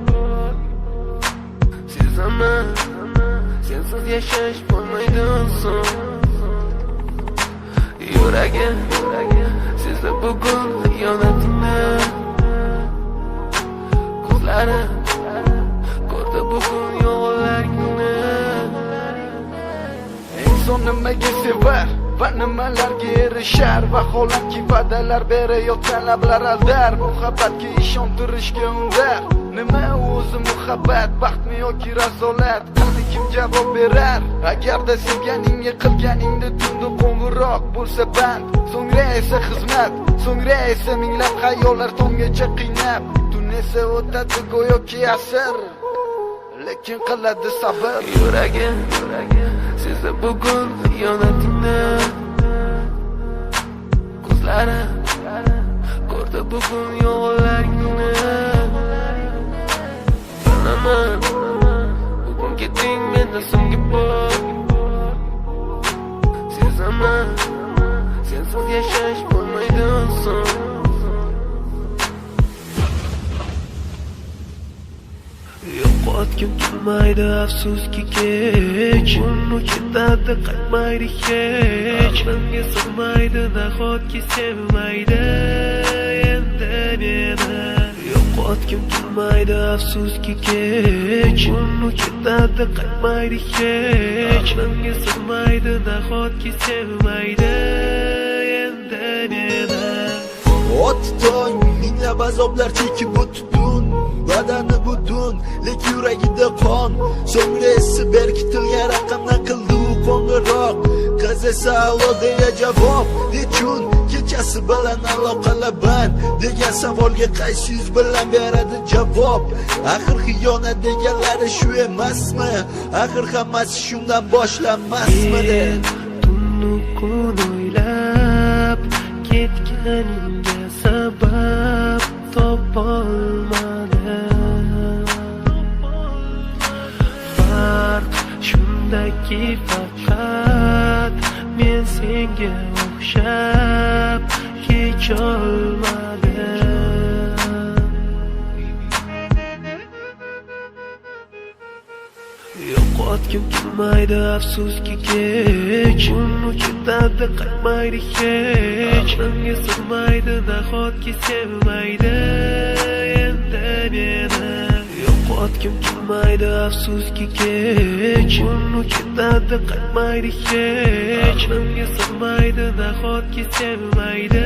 bor. Sezaman, sensiz yashash bo'lmaydi son. Yuragim sezdi bugun xiyonatingni. Ko'zlarim ko'rdi bugun yolg'onlaringni. Inson nimaga sevar va nimalarga erishar, vaholanki va'dalar berayotgan lablar aldar. Muhabbatga ishontirishga undar. Nima o'zi muhabbat, baxtmi yoki razolat? Qani kim javob berar? Agarda sevganingga qilganingda tunda qo'ng'iroq bo'lsa band, so'ngra esa xizmat, so'ngra esa minglab xayollar tonggacha qiynab. Tun esa o'tadi go'yoki asr, lekin qiladi sabr. Yuragim sezdi bugun xiyonatingni. Ko'zlarim ko'rdi bugun yolg'onlaringni. Bilaman bugun ketding mendan so'nggi bor. Sezaman sensiz yashash bo'lmaydi son. Yo'qotgim kelmaydi afsuski kech, uni ketadi qaytmaydi hech. Menga sig'maydi nahotki sevmaydi endi meni. Yo'qotgim kelmaydi afsuski kech, uni ketadi qaytmaydi hech. Menga sig'maydi nahotki sevmaydi endi meni. O'tding minglab azoblar chekib o'tding, badani butun, lek yuragida qon. So'ngra esi berkitilgan raqamdan qildi u qo'ng'iroq. Qiz esa allo deya javob. Nechun kechasi bilan aloqalar band degan savolga qaysi yuz bilan beradi javob? Axir xiyonat deganlari shu emasmi? Axir hammasi shundan boshlanmasmidi? Tunni kun o'ylab ketganingga sabab topolmadim. Farq shundaki faqat men senga o'xshab kecholmadim. Yo'qotgim kelmaydi afsuski kech, uni ketadi qaytmaydi hech. Menga sig'maydi nahotki sevmaydi endi meni. Yo'qotgim kelmaydi afsuski kech, uni ketadi qaytmaydi hech. Menga sig'maydi nahotki sevmaydi